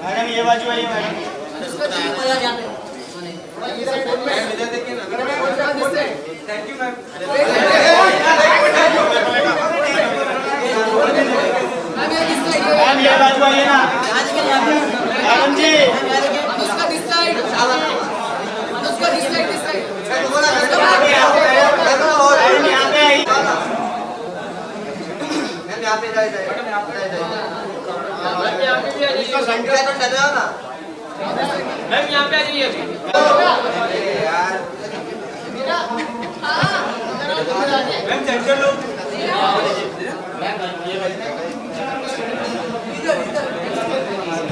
Madam ये बाजू आइए madam. Thank you ma'am. Ma'am ये बाजू आइए ना मैडम जी। मैम यहाँ पे आ जाइए मैम सेंटर लो।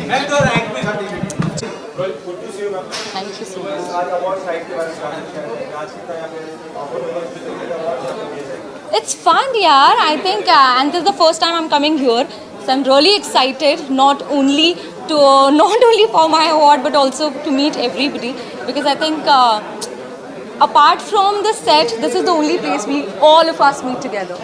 मैम तो रैंक में thank you so much. It's fun, yeah. I think, and this is the first time I'm coming here, so I'm really excited. Not only for my award, but also to meet everybody, because I think, apart from the set, this is the only place we all of us meet together.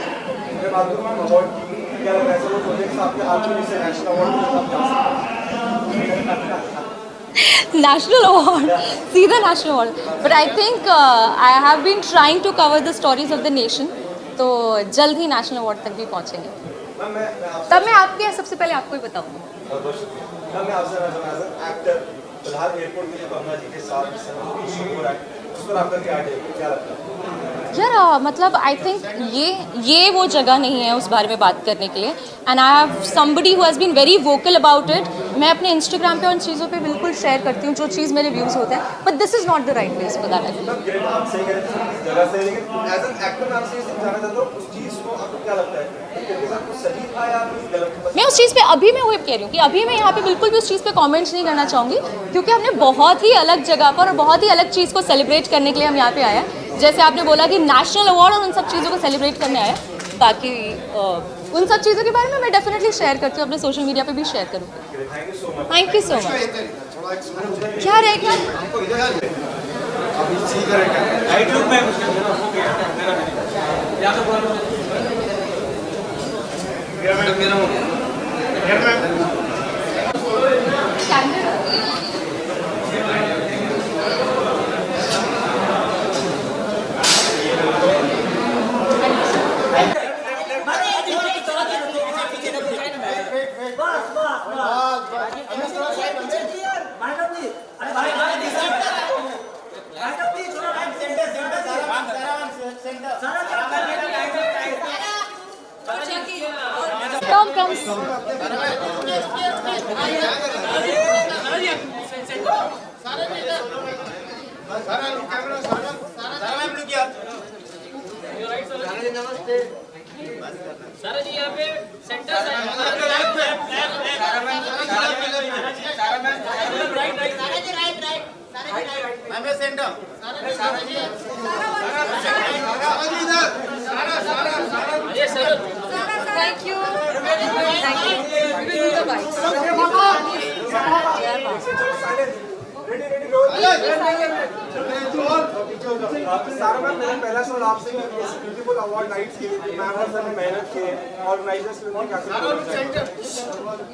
National award, see the national award. But I think I have been trying to cover the stories of the nation. तो जल्द ही national award तक भी पहुंचेंगे। तब मैं आपके सबसे पहले आपको ही बताऊंगी। यार मतलब आई थिंक ये वो जगह नहीं है उस बारे में बात करने के लिए। And I have somebody who has been very vocal about it. मैं अपने इंस्टाग्राम पे उन चीज़ों पे बिल्कुल शेयर करती हूँ जो चीज़ मेरे व्यूज़ होते हैं, but this is not the right place for that. मैं उस चीज़ पे अभी मैं वही कह रही हूँ कि अभी मैं यहाँ पे बिल्कुल भी उस चीज़ पे कमेंट्स नहीं करना चाहूँगी, क्योंकि हमने बहुत ही अलग जगह पर और बहुत ही अलग चीज़ को सेलिब्रेट करने के लिए हम यहाँ पे आए हैं। जैसे आपने बोला कि नेशनल अवार्ड और उन सब चीज़ों को सेलिब्रेट करने आया, बाकी उन सब चीज़ों के बारे में मैं डेफिनेटली शेयर करती हूँ, अपने सोशल मीडिया पे भी शेयर करूँगी। Thank you so much. क्या रहेगा सारा जी यहाँ पे सेंटर थैंक यू पहला सवाल आपसे ब्यूटीफुल अवार्ड नाइट्स की मैम और सर ने मेहनत की, ऑर्गेनाइजर्स ने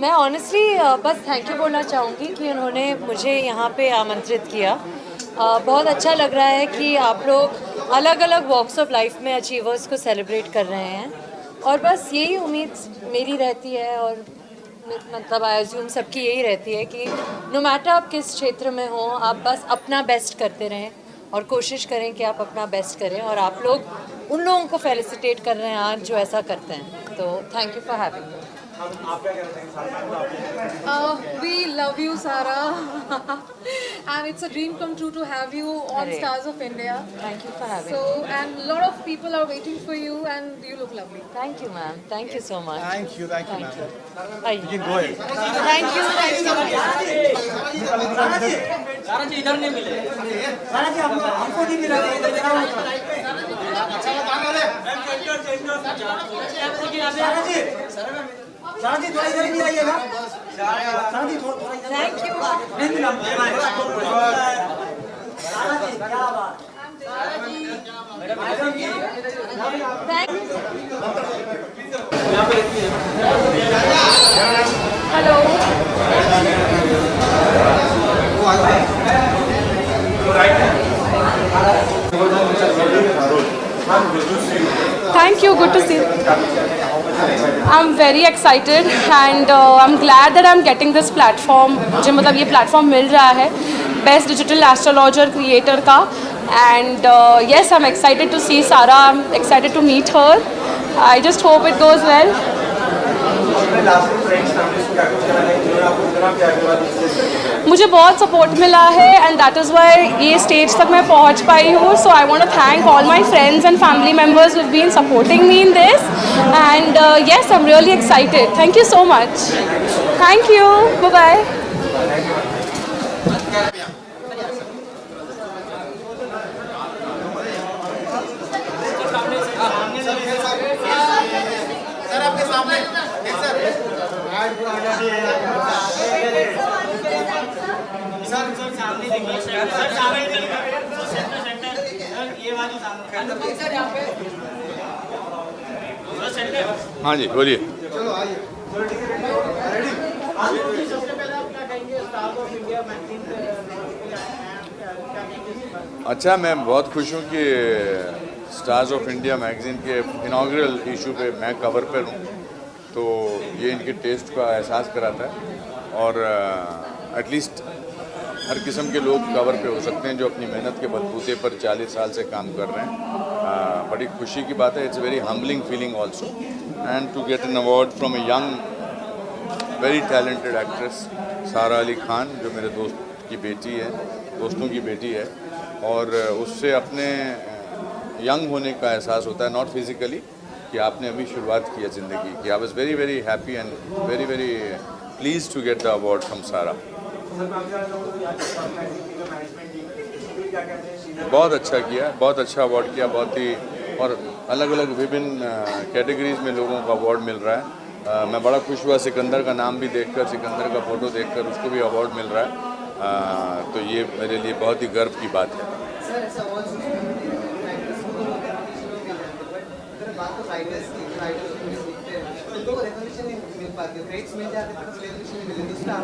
मैं ऑनेस्टली बस थैंक यू बोलना चाहूँगी कि उन्होंने मुझे यहाँ पे आमंत्रित किया। बहुत अच्छा लग रहा है कि आप लोग अलग अलग वॉक्स ऑफ लाइफ में अचीवर्स को सेलिब्रेट कर रहे हैं, और बस यही उम्मीद मेरी रहती है, और मतलब आई अज्यूम सबकी यही रहती है कि नो मैटर आप किस क्षेत्र में हो, आप बस अपना बेस्ट करते रहें और कोशिश करें कि आप अपना बेस्ट करें, और आप लोग उन लोगों को फेलिसिटेट कर रहे हैं आज जो ऐसा करते हैं। तो thank you for having me. We love you, Sara, and it's a dream come true to have you on Stars of India. Thank you for having me. So, and a lot of people are waiting for you, and you look lovely. Thank you, ma'am. Thank you so much. Thank you, ma'am. You can go ahead. Thank you. सारा जी इधर नहीं मिले। सारा जी हमको नहीं मिला। सारा जी थोड़ा इधर भी आइएगा। सारा जी थोड़ा इधर। Thank you. नहीं मिला। सारा जी क्या बात। Thank you. Good to see you. I'm very excited and I'm glad that I'm getting this platform. मुझे मतलब ये platform मिल रहा है Best Digital Astrologer Creator का and yes, I'm excited to see Sara. I'm excited to meet her. I just hope it goes well. मुझे बहुत support मिला है एंड दैट इज़ वाई ये स्टेज तक मैं पहुंच पाई हूँ. So I want to thank all my friends and family members who have been supporting me in this and yes I am really excited. Thank you so much. Thank you. Bye bye. हाँ जी बोलिए. अच्छा, मैं बहुत खुश हूँ कि stars of India magazine के इनॉग्रल इशू पे मैं कवर पर हूँ. तो ये इनके टेस्ट का एहसास कराता है और एटलीस्ट हर किस्म के लोग कवर पे हो सकते हैं जो अपनी मेहनत के बलबूते पर 40 साल से काम कर रहे हैं. बड़ी खुशी की बात है. It's very humbling feeling also and to get an award from a young very talented actress Sara Ali Khan, जो मेरे दोस्तों की बेटी है और उससे अपने यंग होने का एहसास होता है, नॉट फिज़िकली, कि आपने अभी शुरुआत की है ज़िंदगी की. I was very very happy and very very please to get the award from Sara. बहुत अच्छा किया, बहुत अच्छा अवार्ड किया, बहुत ही और अलग अलग विभिन्न कैटेगरीज में लोगों को अवार्ड मिल रहा है. मैं बड़ा खुश हुआ सिकंदर का नाम भी देखकर, सिकंदर का फ़ोटो देखकर उसको भी अवार्ड मिल रहा है. तो ये मेरे लिए बहुत ही गर्व की बात है.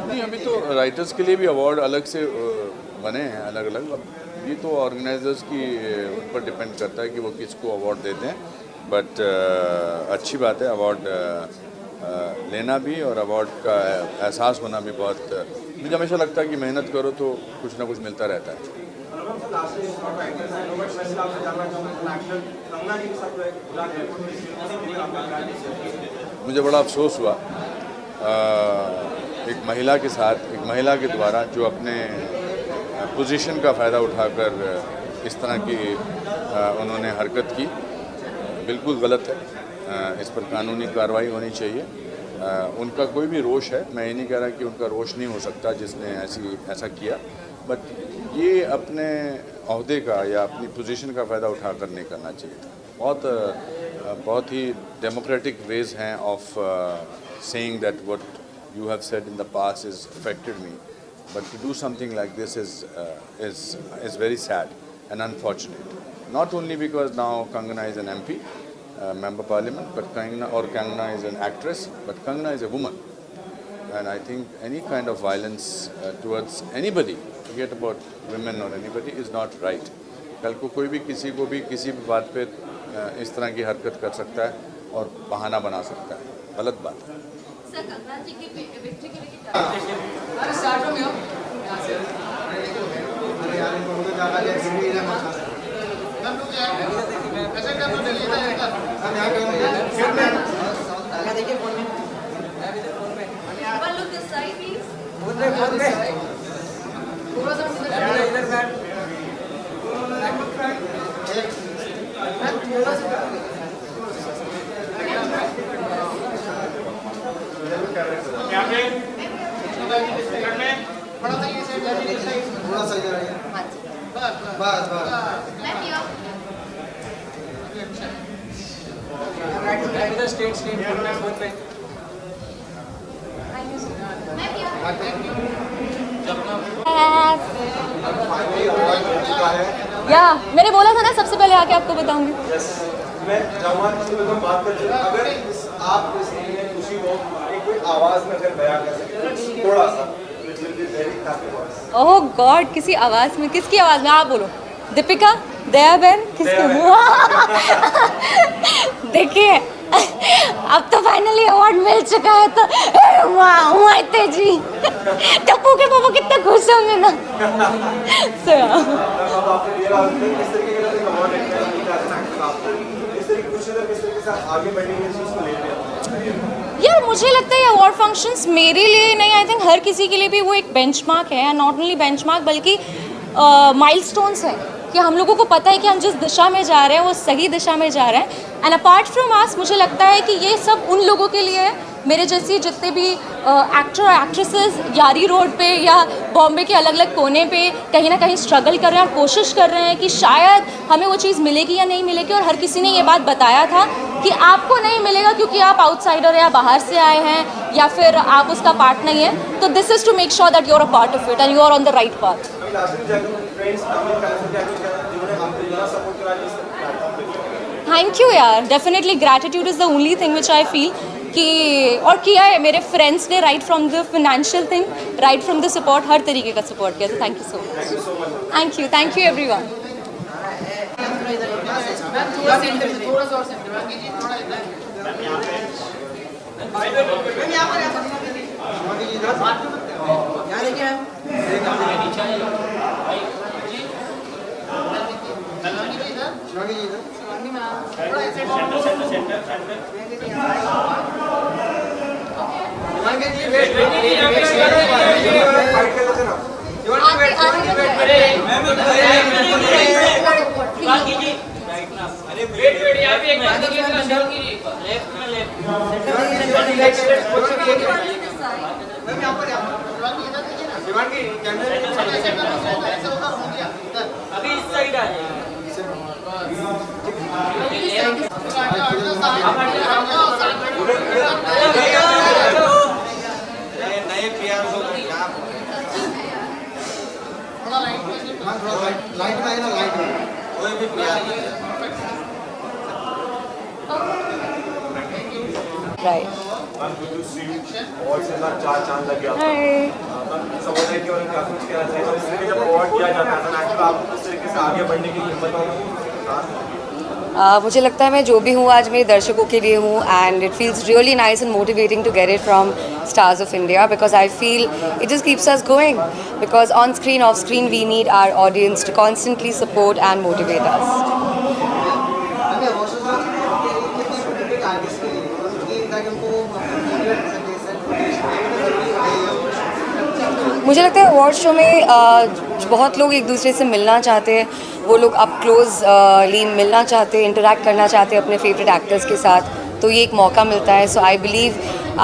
नहीं, अभी तो राइटर्स के लिए भी अवार्ड अलग से बने हैं, अलग अलग. अब ये तो ऑर्गेनाइजर्स की उन पर डिपेंड करता है कि वो किसको अवार्ड देते हैं. बट अच्छी बात है अवार्ड लेना भी और अवार्ड का एहसास होना भी. बहुत मुझे हमेशा लगता है कि मेहनत करो तो कुछ ना कुछ मिलता रहता है. मुझे बड़ा अफसोस हुआ एक महिला के साथ, एक महिला के द्वारा जो अपने पोजीशन का फ़ायदा उठाकर इस तरह की उन्होंने हरकत की. बिल्कुल गलत है. इस पर कानूनी कार्रवाई होनी चाहिए. उनका कोई भी रोष है, मैं ये नहीं कह रहा कि उनका रोष नहीं हो सकता जिसने ऐसा किया, बट ये अपने अहदे का या अपनी पोजीशन का फ़ायदा उठाकर नहीं करना चाहिए था. बहुत ही डेमोक्रेटिक वेज हैं of saying that what you have said in the past has affected me, but to do something like this is very sad and unfortunate. Not only because now Kangana is an MP, member parliament, but Kangana is an actress, but Kangana is a woman, and I think any kind of violence towards anybody, forget about women or anybody, is not right. कल को कोई भी किसी को भी किसी भी बात पे इस तरह की हरकत कर सकता है और बहाना बना सकता है. गलत बात है. या मैंने बोला था ना सबसे पहले आके आपको बताऊंगी। मैं जवान की बात कर चुका, अगर आप इसमें खुशी को एक कोई आवाज में अगर बयां कर सकें थोड़ा सा, ओह गॉड, किसी आवाज में, किसकी आवाज में? आप बोलो। दीपिका, दया बहन, किसकी? देखिए अब तो फाइनली अवार्ड मिल चुका है, तो वाह तेजी, टप्पू के पापा कितने खुश होंगे ना। यार मुझे लगता है अवार्ड फंक्शंस मेरे लिए नहीं, आई थिंक हर किसी के लिए भी वो एक बेंचमार्क है, नॉट ओनली बेंचमार्क बल्कि माइलस्टोन्स है कि हम लोगों को पता है कि हम जिस दिशा में जा रहे हैं वो सही दिशा में जा रहे हैं। एंड अपार्ट फ्रॉम आस, मुझे लगता है कि ये सब उन लोगों के लिए है, मेरे जैसी जितने भी एक्टर और एक्ट्रेसेस यारी रोड पे या बॉम्बे के अलग अलग कोने पे कहीं ना कहीं स्ट्रगल कर रहे हैं और कोशिश कर रहे हैं कि शायद हमें वो चीज़ मिलेगी या नहीं मिलेगी। और हर किसी ने ये बात बताया था कि आपको नहीं मिलेगा क्योंकि आप आउटसाइडर या बाहर से आए हैं या फिर आप उसका पार्ट नहीं है। तो this is to make sure that you are a part of it and you are on the right path. Thank you यार, definitely gratitude is the only thing which I feel कि, और किया है मेरे friends ने, right from the financial thing, right from the support, हर तरीके का सपोर्ट किया। तो thank you so much. Thank you everyone. अभी इस साइड आ जाइए। नए प्यार लाइट में ना, लाइट में कोई भी प्यार राइट। और से ना 4 चांद लग गया। समझ रहे कि और क्या कुछ कहना चाहिए, और इस तरीके जब अवार्ड दिया जाता है ना, एक्चुअली आपको इस तरीके से आगे बढ़ने की हिम्मत होगी। मुझे लगता है मैं जो भी हूँ आज मेरे दर्शकों के लिए हूँ, and it feels really nice and motivating to get it from stars of India, because I feel it just keeps us going, because on screen off screen we need our audience to constantly support and motivate us. मुझे लगता है award show में बहुत लोग एक दूसरे से मिलना चाहते हैं, वो लोग अप क्लोजली मिलना चाहते हैं, इंटरेक्ट करना चाहते हैं अपने फेवरेट एक्टर्स के साथ, तो ये एक मौका मिलता है। सो आई बिलीव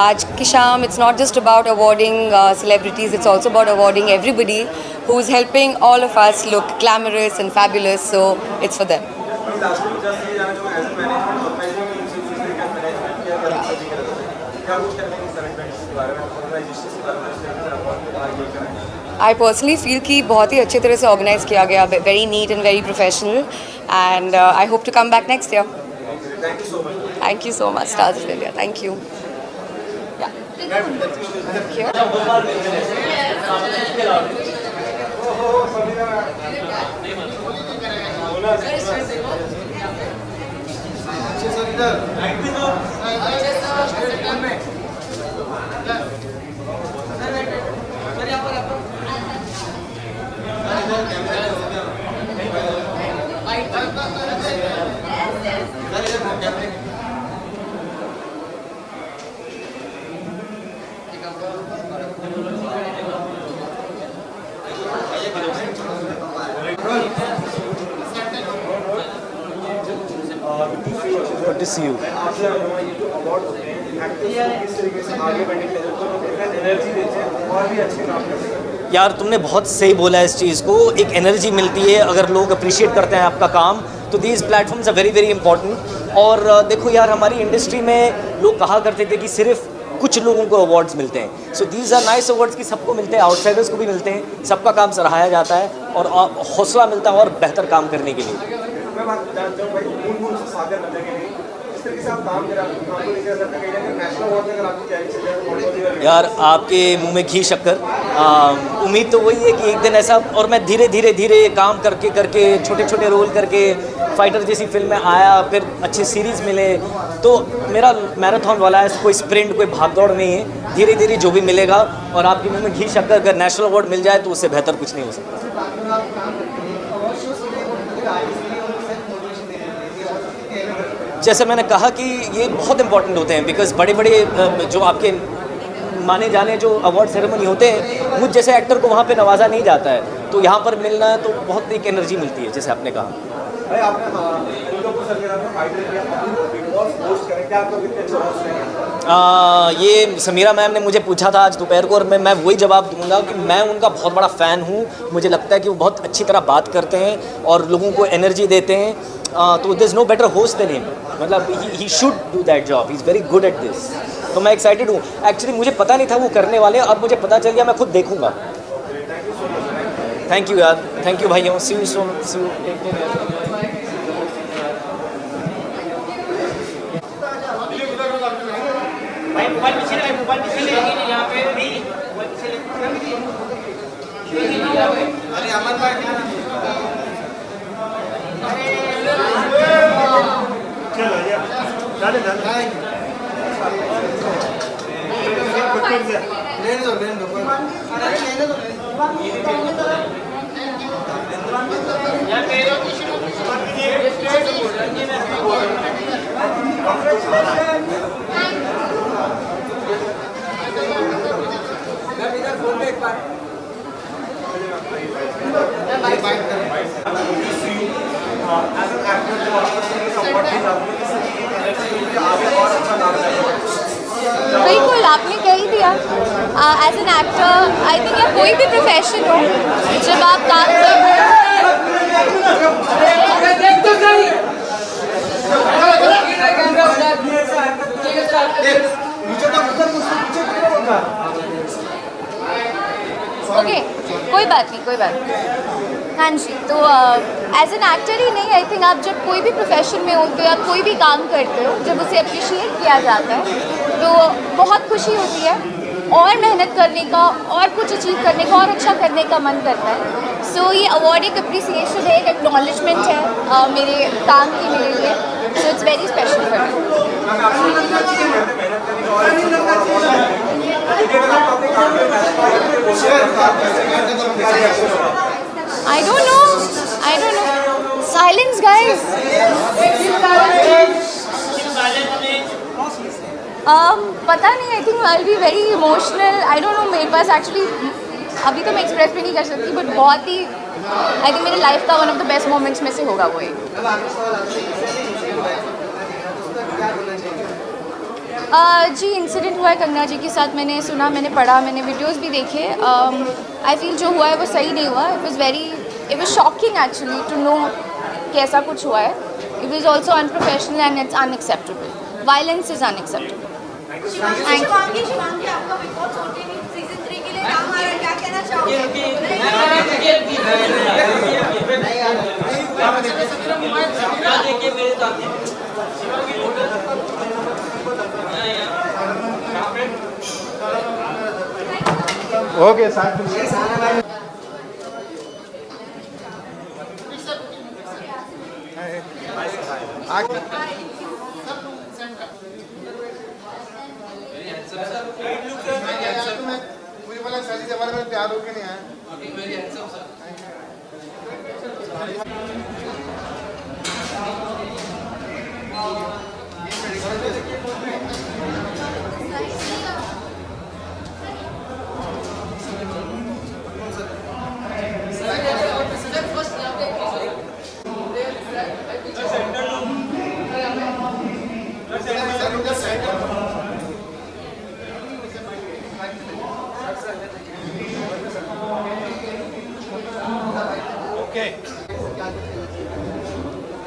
आज की शाम it's not just about awarding celebrities, it's also about awarding everybody who is helping all of us look glamorous and fabulous, so it's for them. I personally feel कि बहुत ही अच्छे तरह से ऑर्गेनाइज किया गया, very neat and very professional, and I hope to come back next year. Thank you so much, Stars of India. Thank you. Good to see you. यार तुमने बहुत सही बोला है इस चीज़ को, एक एनर्जी मिलती है अगर लोग अप्रिशिएट करते हैं आपका काम, तो these platforms are very very important. और देखो यार, हमारी इंडस्ट्री में लोग कहा करते थे कि सिर्फ कुछ लोगों को अवार्ड्स मिलते हैं, so these are nice awards कि सबको मिलते हैं, आउटसाइडर्स को भी मिलते हैं, सबका काम सराहाया जाता है और हौसला मिलता है और बेहतर काम करने के लिए। मैं बात जानना चाहूँ भाई, मूल से सागर बनने के लिए इस तरीके से आप काम कर रहे हैं, काम को लेकर लगता है कि नेशनल अवार्ड अगर आपकी तैयारी चल रही है। यार आपके मुंह में घी शक्कर। उम्मीद तो वही है कि एक दिन ऐसा, और मैं धीरे धीरे काम करके छोटे छोटे रोल करके फाइटर जैसी फिल्म में आया, फिर अच्छे सीरीज़ मिले, तो मेरा मैराथन वाला है, कोई स्प्रिंट कोई भाग दौड़ नहीं है, धीरे धीरे जो भी मिलेगा। और आपके मुंह में घी शक्कर, अगर नेशनल अवार्ड मिल जाए तो उससे बेहतर कुछ नहीं हो सकता। जैसे मैंने कहा कि ये बहुत इंपॉर्टेंट होते हैं, बिकॉज बड़े बड़े जो आपके माने जाने जो अवार्ड सेरेमनी होते हैं, मुझ जैसे एक्टर को वहाँ पे नवाजा नहीं जाता है, तो यहाँ पर मिलना तो बहुत एक एनर्जी मिलती है, जैसे आपने कहा। भाई आपने सर के साथ फाइटर किया, बिग बॉस होस्ट करें, क्या आपको कितने अच्छे होस्ट हैं? ये समीरा मैम ने मुझे पूछा था आज दोपहर को, और मैं वही जवाब दूंगा कि मैं उनका बहुत बड़ा फ़ैन हूँ। मुझे लगता है कि वो बहुत अच्छी तरह बात करते हैं और लोगों को एनर्जी देते हैं, तो there is no better host than him. मतलब he should do that job, he is very good at this. तो मैं एक्साइटेड हूँ। एक्चुअली मुझे पता नहीं था वो करने वाले, अब मुझे पता चल गया, मैं खुद देखूँगा। थैंक यू यार, थैंक यू भाइयों, see you soon, see you, take care. अरे अमन भाई लेने दो अरे लेने दो बिल्कुल, आपने कह ही दिया। As an actor I think या कोई भी प्रोफेशन हो, जब आप काम करते हैं ओके, कोई बात नहीं। हाँ जी, तो एज एन एक्टर ही नहीं, आई थिंक आप जब कोई भी प्रोफेशन में होते हो, आप कोई भी काम करते हो, जब उसे अप्रिशिएट किया जाता है तो बहुत खुशी होती है, और मेहनत करने का, और कुछ अचीव करने का, और अच्छा करने का मन करता है। सो ये अवार्ड एक अप्रिसिएशन है, एक एक्नॉलेजमेंट है मेरे काम की, मेरे लिए। So it's very special for me. I don't know. Silence, guys. पता नहीं, I think I will be very emotional. I don't know, मेरे पास एक्चुअली अभी तो मैं एक्सप्रेस भी नहीं कर सकती, बट बहुत ही आई थिंक मेरी लाइफ का one of the best moments में से होगा वो एक। जी, इंसिडेंट हुआ है कंगना जी के साथ, मैंने सुना, मैंने पढ़ा, मैंने वीडियोस भी देखे। आई फील जो हुआ है वो सही नहीं हुआ। It was shocking actually to know कि ऐसा कुछ हुआ है। It was also unprofessional and it's unacceptable. Violence is unacceptable. Okay, साथ में मुझे बोला शादी से हमारे में प्यार हो के नहीं आया।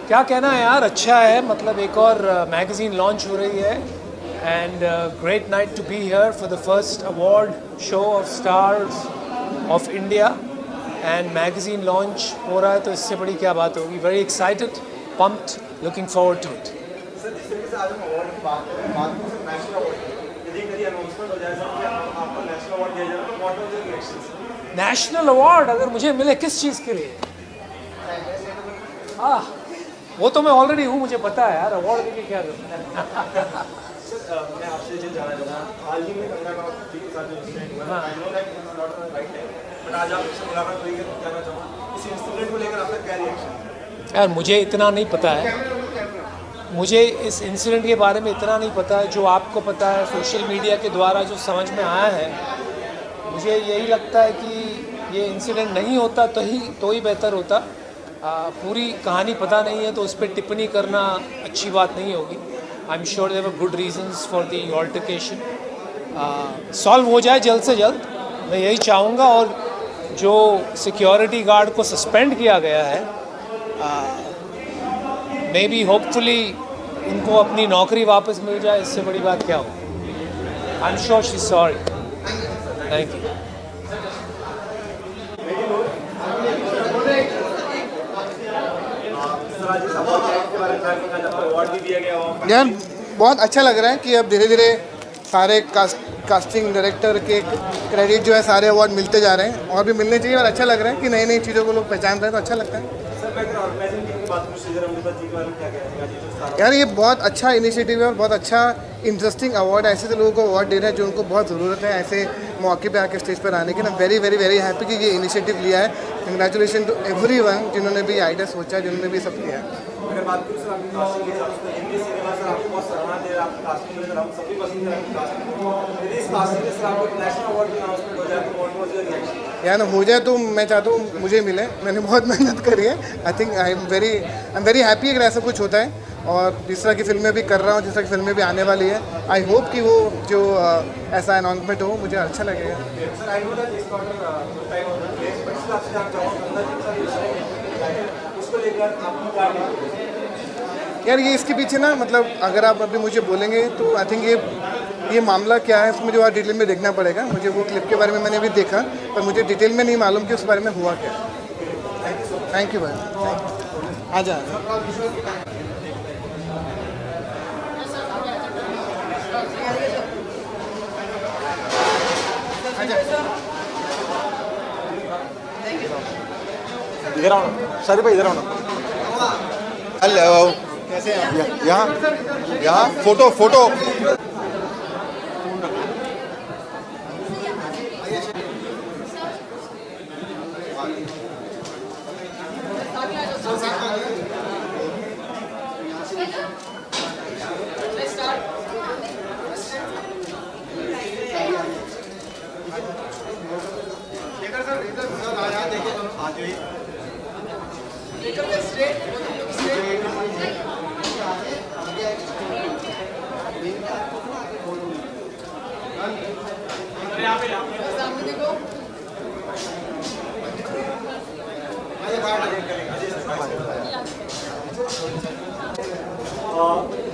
क्या कहना है यार, अच्छा है। मतलब एक और मैगज़ीन लॉन्च हो रही है, and great night to be here for the first award show of stars of India, and magazine launch हो रहा है, तो इससे बड़ी क्या बात होगी। Very excited pumped, looking forward to it. Sir जिस तरीके से आज हम अवार्ड की बात करें नेशनल अवार्ड यदि कभी अनाउंसमेंट हो जाए सर कि आपको नेशनल अवार्ड दिया जाए तो what was your reactions? National award अगर मुझे मिले किस चीज़ के लिए? वो तो मैं ऑलरेडी हूँ, मुझे पता है यार, अवार्ड देके क्या करूँ। सर मैं आपसे ये जानना चाहूँगा हाल ही में कंगना रनौत जी के साथ जो इंसिडेंट हुआ I know that not right time but आज आपसे मुलाकात हुई है तो जानना चाहूँगा इस इंसिडेंट को लेकर आपका क्या रिएक्शन? यार मुझे इतना नहीं पता है, मुझे इस इंसिडेंट के बारे में इतना नहीं पता है जो आपको पता है सोशल मीडिया के द्वारा जो समझ में आया है। मुझे यही लगता है कि ये इंसिडेंट नहीं होता तो ही बेहतर होता। पूरी कहानी पता नहीं है तो उस पर टिप्पणी करना अच्छी बात नहीं होगी। I am sure there were good reasons for the altercation. Solve हो जाए जल्द से जल्द, मैं यही चाहूँगा। और जो सिक्योरिटी गार्ड को सस्पेंड किया गया है मे बी होपफुली उनको अपनी नौकरी वापस मिल जाए, इससे बड़ी बात क्या हो। आई am sure she is sorry. Thank you. यार बहुत अच्छा लग रहा है कि अब धीरे धीरे सारे कास्टिंग डायरेक्टर के क्रेडिट जो है सारे अवार्ड मिलते जा रहे हैं और भी मिलने चाहिए। और अच्छा लग रहा है कि नई नई चीज़ों को लोग पहचान रहे हैं तो अच्छा लगता है। यार ये बहुत अच्छा इनिशिएटिव है और बहुत अच्छा इंटरेस्टिंग अवार्ड है। ऐसे तो लोगों को अवार्ड दे रहे हैं जो उनको बहुत ज़रूरत है ऐसे मौके पे आके स्टेज पर आने की। ना वेरी वेरी वेरी हैप्पी कि ये इनिशिएटिव लिया है। कंग्रेचुलेशन टू एवरीवन जिन्होंने भी आइडिया सोचा, जिन्होंने भी सब किया है। अगर बात करूँ सर आपकी कास्टिंग के हिसाब से हिंदी सिनेमा सर आपको बहुत सराहना दे रहा है। आपकी कास्टिंग में सर हम सभी पसंद कर रहे हैं कास्टिंग। यदि इस कास्टिंग में सर आपको नेशनल अवार्ड की अनाउंसमेंट हो जाए तो व्हाट वाज योर रिएक्शन? यार हो जाए तो मैं चाहता हूँ मुझे मिले। मैंने बहुत मेहनत करी है। I think I am very happy अगर ऐसा कुछ होता है। और जिस तरह की फिल्में भी कर रहा हूँ, जिस तरह की फिल्में भी आने वाली है, आई होप कि वो जो ऐसा अनाउंसमेंट हो मुझे अच्छा लगेगा। सर आई नो दैट इस quarter time of the place but sir आपसे जानना चाहूँगा उसको लेकर आपकी क्या यार ये इसके पीछे ना मतलब अगर आप अभी मुझे बोलेंगे तो आई थिंक ये मामला क्या है उसमें जो और डिटेल में देखना पड़ेगा। मुझे वो क्लिप के बारे में मैंने भी देखा पर मुझे डिटेल में नहीं मालूम कि उस बारे में हुआ क्या। थैंक यू भाई। आ जा इधर आओ सर भाई इधर आओ ना। हेलो कैसे हैं? यहाँ फोटो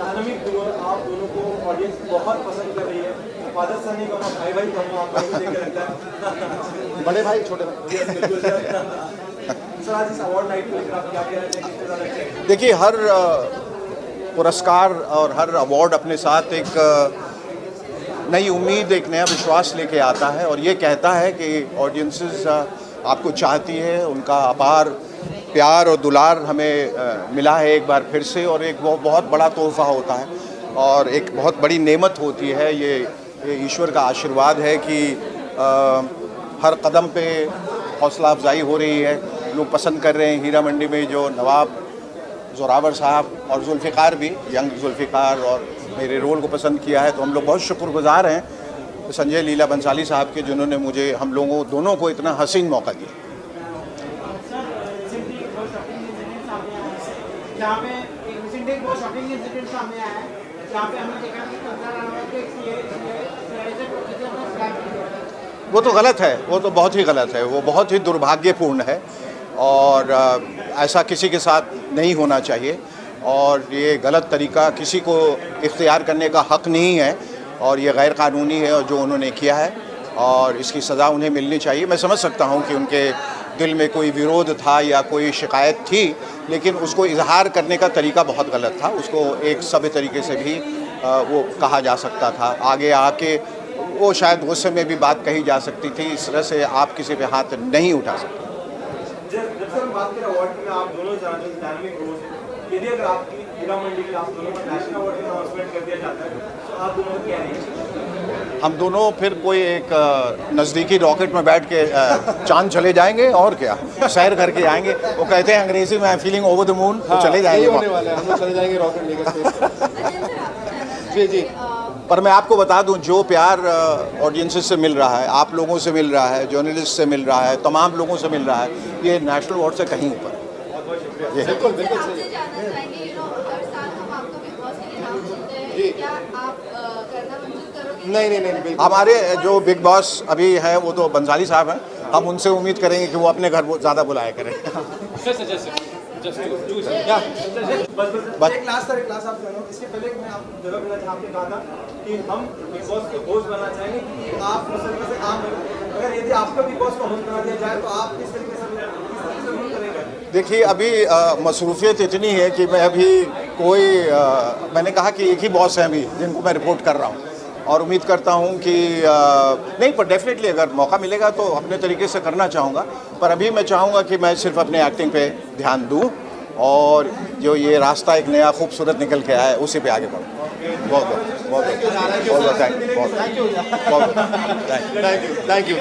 डायनामिक डुओ आप दोनों को ऑडियंस बहुत पसंद कर रही है। फादर सन नहीं कहूँगा, भाई भाई कहूँगा, आपको देख के लगता है बड़े भाई छोटे भाई। सर आज इस अवार्ड नाइट को लेकर आप क्या कहना चाहेंगे? देखिए हर पुरस्कार और हर अवार्ड अपने साथ एक नई उम्मीद, एक नया विश्वास लेके आता है और ये कहता है कि ऑडियंसेस आपको चाहती है। उनका अपार प्यार और दुलार हमें मिला है एक बार फिर से और एक बहुत बड़ा तोहफ़ा होता है और एक बहुत बड़ी नेमत होती है। ये ईश्वर का आशीर्वाद है कि हर कदम पे हौसला अफजाई हो रही है। लोग पसंद कर रहे हैं। हीरा मंडी में जो नवाब जोरावर साहब और जुल्फ़िकार भी, यंग जुल्फ़िकार, और मेरे रोल को पसंद किया है तो हम लोग बहुत शुक्रगुजार हैं संजय लीला बंसाली साहब के जिन्होंने मुझे हम लोगों दोनों को इतना हसीन मौका दिया। जहाँ पे एक बहुत शॉकिंग इंसिडेंट सामने आया है जहाँ पे हमने देखा कि कंगना रनौत के वो तो गलत है, वो तो बहुत ही गलत है, वो बहुत ही दुर्भाग्यपूर्ण है और ऐसा किसी के साथ नहीं होना चाहिए और ये गलत तरीका किसी को इख्तियार करने का हक़ नहीं है और ये गैर कानूनी है और जो उन्होंने किया है और इसकी सज़ा उन्हें मिलनी चाहिए। मैं समझ सकता हूँ कि उनके दिल में कोई विरोध था या कोई शिकायत थी, लेकिन उसको इजहार करने का तरीका बहुत गलत था। उसको एक सभ्य तरीके से भी वो कहा जा सकता था। आगे आके वो शायद गुस्से में भी बात कही जा सकती थी। इस तरह से आप किसी पे हाथ नहीं उठा सकते। जब से हम बात करें अवार्ड की, आप दोनों जान रहे डायनामिक रोज है, यदि अगर आपकी हीरा मंडी के आप दोनों को नेशनल अवार्ड में अनाउंसमेंट कर दिया जाता है तो आप दोनों को क्या नहीं? हम दोनों फिर कोई एक नज़दीकी रॉकेट में बैठ के चांद चले जाएंगे और क्या, सैर करके आएंगे। वो कहते हैं अंग्रेजी में I am feeling over the moon, तो चले जाएंगे। होने वाला है, हम लोग चले जाएंगे रॉकेट लेकर। जी जी। पर मैं आपको बता दूं, जो प्यार ऑडियंसेस से मिल रहा है, आप लोगों से मिल रहा है, जर्नलिस्ट से मिल रहा है, तमाम लोगों से मिल रहा है, ये नेशनल अवार्ड से कहीं ऊपर है। बिल्कुल बिल्कुल सही। नहीं नहीं नहीं बिल्कुल। हमारे जो बिग बॉस अभी है वो तो बंसाली साहब हैं, हम उनसे उम्मीद करेंगे कि वो अपने घर ज़्यादा बुलाया करें। बस एक लास्ट आप करो। इसके पहले मैं आप जगह मिला जहाँ आपने कहा था कि हम बिग बॉस के होस्ट बनना चाहेंगे कि आप उस तरीके से काम करें। अगर यदि आपका बिग बॉस को होस्ट बना दिया जाए तो आप किस तरीके से करेंगे? देखिए, अभी मसरूफियत इतनी है कि मैं अभी कोई मैंने कहा कि एक ही बॉस हैं अभी जिनको मैं रिपोर्ट कर रहा हूँ, और उम्मीद करता हूँ कि नहीं, पर डेफिनेटली अगर मौका मिलेगा तो अपने तरीके से करना चाहूँगा। पर अभी मैं चाहूँगा कि मैं सिर्फ अपने एक्टिंग पे ध्यान दूँ और जो ये रास्ता एक नया खूबसूरत निकल के आया है उसी पे आगे बढ़ूँ। बहुत बहुत थैंक यू।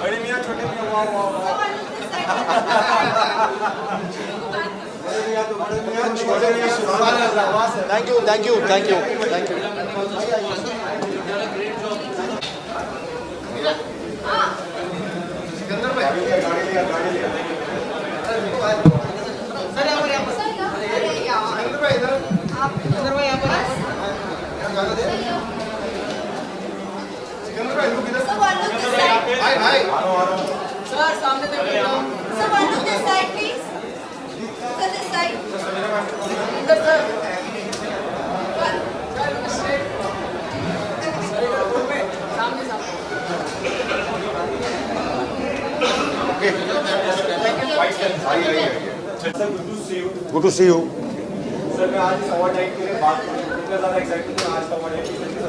बड़े मियां छोटे मियां, वाह वाह वाह। बड़े मियां तो बड़े मियां, छोटे मियां सुभान अल्लाह। Thank you. सिकंदर भाई गाड़ी लिया। सिकंदर भाई इधर, सिकंदर भाई यहाँ पर सिकंदर भाई लोग इधर। भाई सर सामने देखिए। So one on this side, please. So this side. इधर sir. Good to see you. Sir मैं आज इस अवार्ड नाइट के लिए बात करूँ, कितना ज़्यादा एक्साइटेड हूँ आज का अवार्ड नाइट।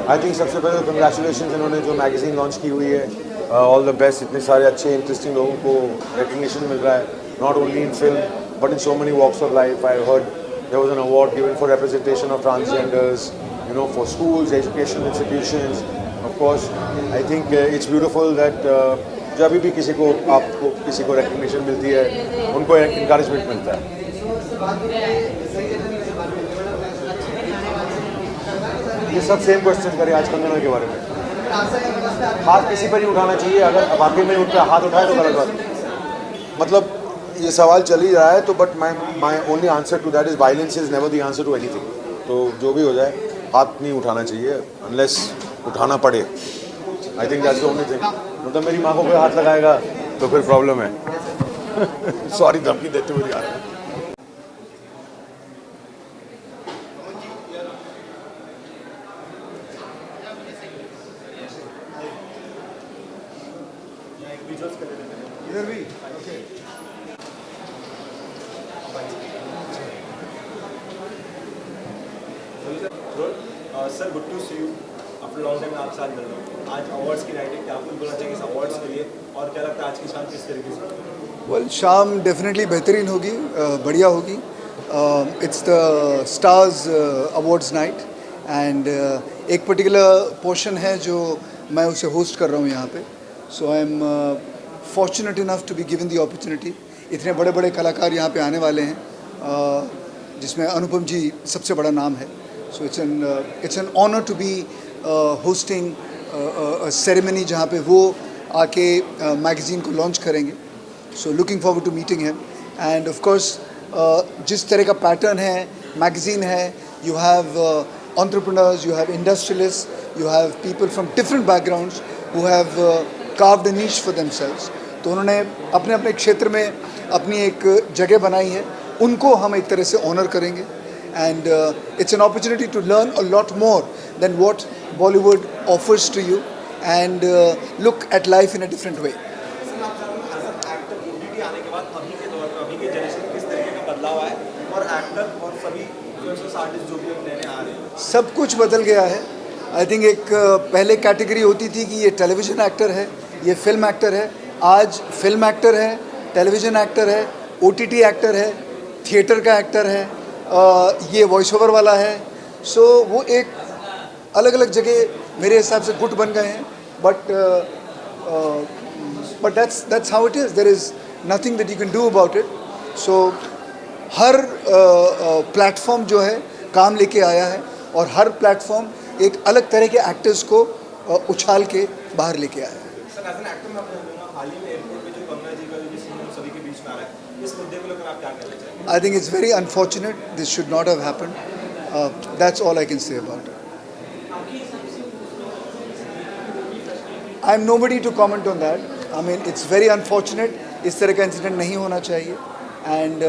आई थिंक सबसे पहले कंग्रेचुलेशन इन्होंने जो मैगजीन लॉन्च की हुई है, ऑल द बेस्ट। इतने सारे अच्छे इंटरेस्टिंग लोगों को रिकग्निशन मिल रहा है, not only in film but in so many walks of life. I heard there was an award given for representation of transgenders, you know, for schools, education institutions. Of course I think it's beautiful that जब भी किसी को recognition मिलती है उनको encouragement मिलता है। ये सब सेम क्वेश्चन करें आज कंगना के बारे में। हाथ किसी पर ही उठाना चाहिए, अगर वाकई में उन पर हाथ उठाए तो गलत बात। मतलब ये सवाल चल ही रहा है तो but my only answer to that is violence is never the answer to anything. तो जो भी हो जाए हाथ नहीं उठाना चाहिए अनलेस उठाना पड़े। I think that's the only thing. मतलब मेरी माँ को कोई हाथ लगाएगा तो फिर प्रॉब्लम है। सॉरी धमकी देते हुए यार। इधर भी okay. Sir good to see you after long time. आपके साथ मिल रहा हूँ आज अवार्ड्स की नाइट है, क्या कुछ बोलना चाहिए इस अवार्ड्स के लिए और क्या लगता है आज की शाम किस तरीके से? वेल, शाम डेफिनेटली बेहतरीन होगी, बढ़िया होगी। It's the stars awards night and एक पर्टिकुलर पोर्शन है जो मैं उसे होस्ट कर रहा हूँ यहाँ पे। So I am fortunate enough to be given the opportunity. इतने बड़े बड़े कलाकार यहाँ पे आने वाले हैं, जिसमें अनुपम जी सबसे बड़ा नाम है। So it's an honour to be hosting ceremony जहाँ पे वो आके मैगज़ीन को लॉन्च करेंगे। So looking forward to meeting him and of course जिस तरह का पैटर्न है मैगज़ीन है, you have entrepreneurs, you have industrialists, you have people from different backgrounds who have carved a niche for themselves. तो उन्होंने अपने अपने क्षेत्र में अपनी एक जगह बनाई है, उनको हम एक तरह से ऑनर करेंगे. And it's an opportunity to learn a lot more than what Bollywood offers to you and look at life in a different way. सब कुछ बदल गया है. आई थिंक एक पहले कैटेगरी होती थी कि ये टेलीविजन एक्टर है, ये फिल्म एक्टर है. आज फिल्म एक्टर है, टेलीविजन एक्टर है, OTT एक्टर है, थिएटर का एक्टर है, ये वॉइस ओवर वाला है. सो वो एक अलग अलग जगह मेरे हिसाब से गुट बन गए हैं. But that's how it is. There is nothing that you can do about it. So हर प्लेटफॉर्म जो है काम लेके आया है और हर प्लेटफॉर्म एक अलग तरह के एक्टर्स को उछाल के बाहर लेके आया है. I think it's very unfortunate. This should not have happened. That's all I can say about it. I'm nobody to comment on that. I mean, it's very unfortunate. इस तरह का इंसिडेंट नहीं होना चाहिए. एंड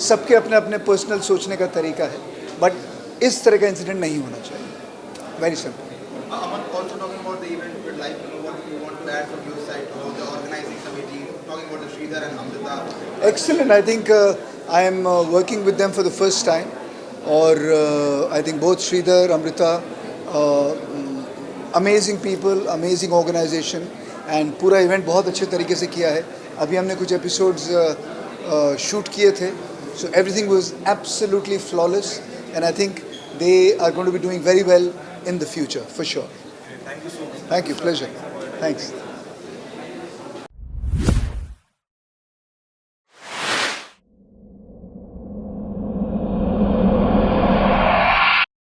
सबके अपने अपने पर्सनल सोचने का तरीका है. बट इस तरह का इंसिडेंट नहीं होना चाहिए. Very simple. Also talking about the event, would like to know what you want to add from your side about the organizing committee, talking about the Sridhar and Amrita. Excellent. I think I am working with them for the first time. और I think both Sridhar, Amrita, amazing people, amazing organization, and पूरा event बहुत अच्छे तरीके से किया है. अभी हमने कुछ एपिसोड्स शूट किए थे. So everything was absolutely flawless, and I think they are going to be doing very well in the future, for sure. Thank you so much. Thank you. Pleasure. Thanks.